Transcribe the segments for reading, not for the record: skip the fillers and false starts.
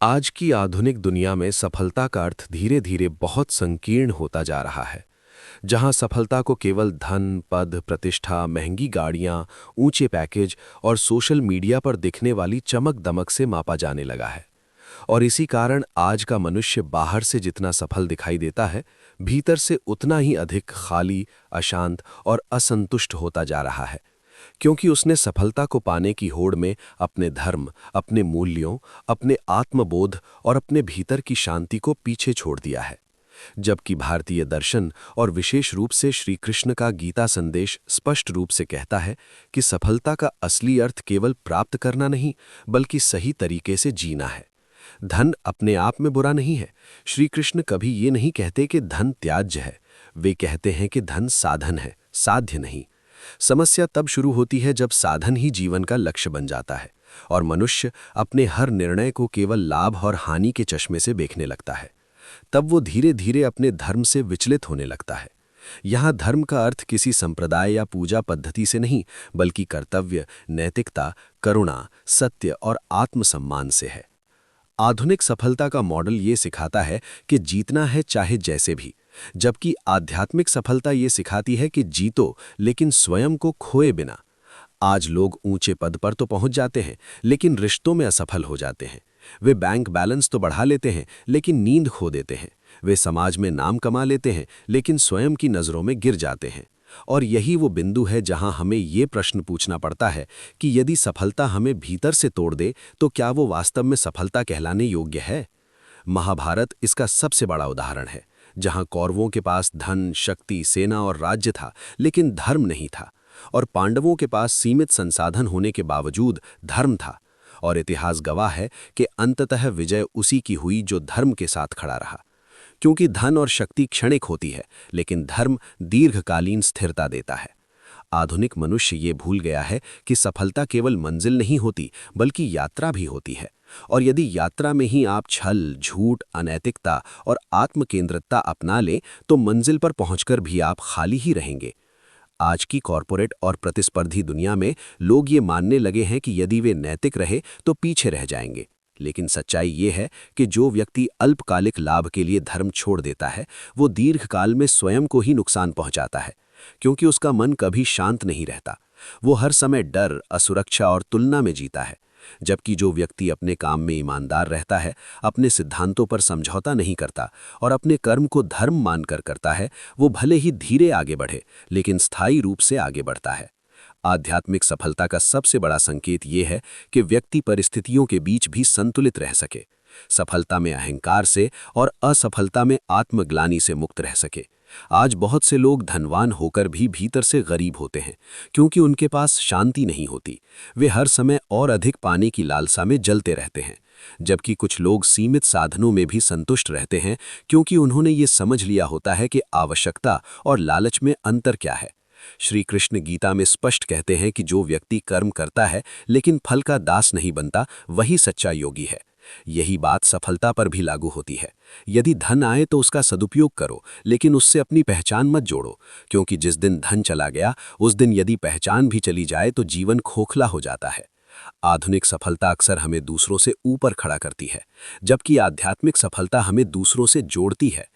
आज की आधुनिक दुनिया में सफलता का अर्थ धीरे धीरे बहुत संकीर्ण होता जा रहा है। जहां सफलता को केवल धन, पद, प्रतिष्ठा, महंगी गाड़ियां, ऊंचे पैकेज और सोशल मीडिया पर दिखने वाली चमक दमक से मापा जाने लगा है। और इसी कारण आज का मनुष्य बाहर से जितना सफल दिखाई देता है, भीतर से उतना ही अधिक खाली, अशांत और असंतुष्ट होता जा रहा है। क्योंकि उसने सफलता को पाने की होड़ में अपने धर्म, अपने मूल्यों, अपने आत्मबोध और अपने भीतर की शांति को पीछे छोड़ दिया है। जबकि भारतीय दर्शन और विशेष रूप से श्री कृष्ण का गीता संदेश स्पष्ट रूप से कहता है कि सफलता का असली अर्थ केवल प्राप्त करना नहीं, बल्कि सही तरीके से जीना है। धन अपने आप में बुरा नहीं है। श्री कृष्ण कभी ये नहीं कहते कि धन त्याज्य है। वे कहते हैं कि धन साधन है, साध्य नहीं। समस्या तब शुरू होती है जब साधन ही जीवन का लक्ष्य बन जाता है और मनुष्य अपने हर निर्णय को केवल लाभ और हानि के चश्मे से देखने लगता है। तब वो धीरे धीरे अपने धर्म से विचलित होने लगता है। यहाँ धर्म का अर्थ किसी संप्रदाय या पूजा पद्धति से नहीं, बल्कि कर्तव्य, नैतिकता, करुणा, सत्य और आत्मसम्मान से है। आधुनिक सफलता का मॉडल ये सिखाता है कि जीतना है चाहे जैसे भी, जबकि आध्यात्मिक सफलता ये सिखाती है कि जीतो लेकिन स्वयं को खोए बिना। आज लोग ऊंचे पद पर तो पहुंच जाते हैं, लेकिन रिश्तों में असफल हो जाते हैं। वे बैंक बैलेंस तो बढ़ा लेते हैं, लेकिन नींद खो देते हैं। वे समाज में नाम कमा लेते हैं, लेकिन स्वयं की नज़रों में गिर जाते हैं। और यही वो बिंदु है जहां हमें ये प्रश्न पूछना पड़ता है कि यदि सफलता हमें भीतर से तोड़ दे, तो क्या वो वास्तव में सफलता कहलाने योग्य है? महाभारत इसका सबसे बड़ा उदाहरण है, जहां कौरवों के पास धन, शक्ति, सेना और राज्य था, लेकिन धर्म नहीं था। और पांडवों के पास सीमित संसाधन होने के बावजूद धर्म था। और इतिहास गवाह है कि अंततः विजय उसी की हुई जो धर्म के साथ खड़ा रहा। क्योंकि धन और शक्ति क्षणिक होती है, लेकिन धर्म दीर्घकालीन स्थिरता देता है। आधुनिक मनुष्य ये भूल गया है कि सफलता केवल मंजिल नहीं होती, बल्कि यात्रा भी होती है। और यदि यात्रा में ही आप छल, झूठ, अनैतिकता और आत्मकेंद्रितता अपना लें, तो मंजिल पर पहुंचकर भी आप खाली ही रहेंगे। आज की कॉरपोरेट और प्रतिस्पर्धी दुनिया में लोग ये मानने लगे हैं कि यदि वे नैतिक रहे तो पीछे रह जाएंगे। लेकिन सच्चाई ये है कि जो व्यक्ति अल्पकालिक लाभ के लिए धर्म छोड़ देता है, वो दीर्घकाल में स्वयं को ही नुकसान पहुंचाता है। क्योंकि उसका मन कभी शांत नहीं रहता। वो हर समय डर, असुरक्षा और तुलना में जीता है। जबकि जो व्यक्ति अपने काम में ईमानदार रहता है, अपने सिद्धांतों पर समझौता नहीं करता और अपने कर्म को धर्म मानकर करता है, वो भले ही धीरे आगे बढ़े, लेकिन स्थायी रूप से आगे बढ़ता है। आध्यात्मिक सफलता का सबसे बड़ा संकेत ये है कि व्यक्ति परिस्थितियों के बीच भी संतुलित रह सके। सफलता में अहंकार से और असफलता में आत्मग्लानि से मुक्त रह सके। आज बहुत से लोग धनवान होकर भी भीतर से गरीब होते हैं, क्योंकि उनके पास शांति नहीं होती। वे हर समय और अधिक पाने की लालसा में जलते रहते हैं। जबकि कुछ लोग सीमित साधनों में भी संतुष्ट रहते हैं, क्योंकि उन्होंने ये समझ लिया होता है कि आवश्यकता और लालच में अंतर क्या है। श्री कृष्ण गीता में स्पष्ट कहते हैं कि जो व्यक्ति कर्म करता है लेकिन फल का दास नहीं बनता, वही सच्चा योगी है। यही बात सफलता पर भी लागू होती है। यदि धन आए तो उसका सदुपयोग करो, लेकिन उससे अपनी पहचान मत जोड़ो। क्योंकि जिस दिन धन चला गया, उस दिन यदि पहचान भी चली जाए तो जीवन खोखला हो जाता है। आधुनिक सफलता अक्सर हमें दूसरों से ऊपर खड़ा करती है, जबकि आध्यात्मिक सफलता हमें दूसरों से जोड़ती है।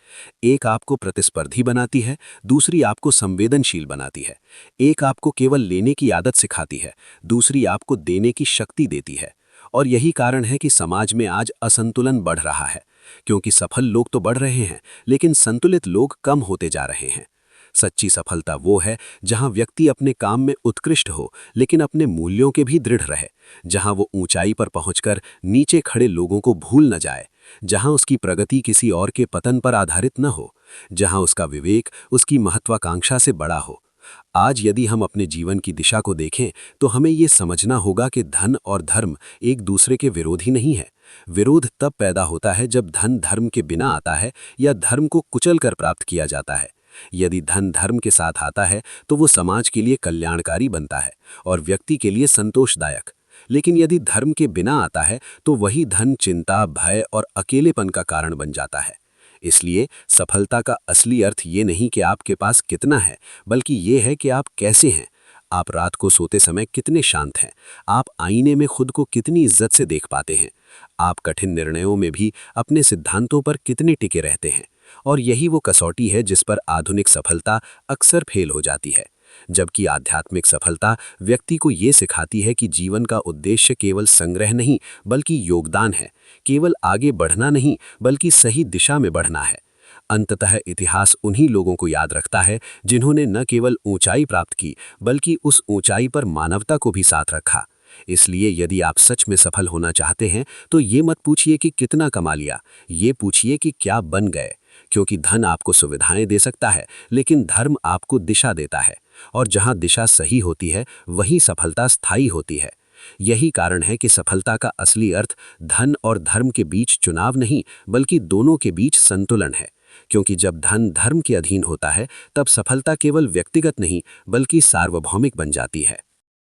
एक आपको प्रतिस्पर्धी बनाती है, दूसरी आपको संवेदनशील बनाती है। एक आपको केवल लेने की आदत सिखाती है, दूसरी आपको देने की शक्ति देती है। और यही कारण है कि समाज में आज असंतुलन बढ़ रहा है, क्योंकि सफल लोग तो बढ़ रहे हैं, लेकिन संतुलित लोग कम होते जा रहे हैं। सच्ची सफलता वो है जहां व्यक्ति अपने काम में उत्कृष्ट हो, लेकिन अपने मूल्यों के भी दृढ़ रहे। जहां वो ऊंचाई पर पहुंचकर नीचे खड़े लोगों को भूल न जाए। जहां उसकी प्रगति किसी और के पतन पर आधारित न हो। जहां उसका विवेक उसकी महत्वाकांक्षा से बड़ा हो। आज यदि हम अपने जीवन की दिशा को देखें, तो हमें ये समझना होगा कि धन और धर्म एक दूसरे के विरोधी नहीं है। विरोध तब पैदा होता है जब धन धर्म के बिना आता है या धर्म को कुचल कर प्राप्त किया जाता है। यदि धन धर्म के साथ आता है तो वो समाज के लिए कल्याणकारी बनता है और व्यक्ति के लिए संतोषदायक। लेकिन यदि धर्म के बिना आता है तो वही धन चिंता, भय और अकेलेपन का कारण बन जाता है। इसलिए सफलता का असली अर्थ ये नहीं कि आपके पास कितना है, बल्कि ये है कि आप कैसे हैं। आप रात को सोते समय कितने शांत हैं, आप आईने में खुद को कितनी इज्जत से देख पाते हैं, आप कठिन निर्णयों में भी अपने सिद्धांतों पर कितने टिके रहते हैं। और यही वो कसौटी है जिस पर आधुनिक सफलता अक्सर फेल हो जाती है। जबकि आध्यात्मिक सफलता व्यक्ति को ये सिखाती है कि जीवन का उद्देश्य केवल संग्रह नहीं बल्कि योगदान है, केवल आगे बढ़ना नहीं बल्कि सही दिशा में बढ़ना है। अंततः इतिहास उन्हीं लोगों को याद रखता है जिन्होंने न केवल ऊंचाई प्राप्त की बल्कि उस ऊंचाई पर मानवता को भी साथ रखा। इसलिए यदि आप सच में सफल होना चाहते हैं तो ये मत पूछिए कि कितना कमा लिया, ये पूछिए कि क्या बन गए। क्योंकि धन आपको सुविधाएं दे सकता है लेकिन धर्म आपको दिशा देता है, और जहां दिशा सही होती है वहीं सफलता स्थायी होती है। यही कारण है कि सफलता का असली अर्थ धन और धर्म के बीच चुनाव नहीं बल्कि दोनों के बीच संतुलन है। क्योंकि जब धन धर्म के अधीन होता है तब सफलता केवल व्यक्तिगत नहीं बल्कि सार्वभौमिक बन जाती है।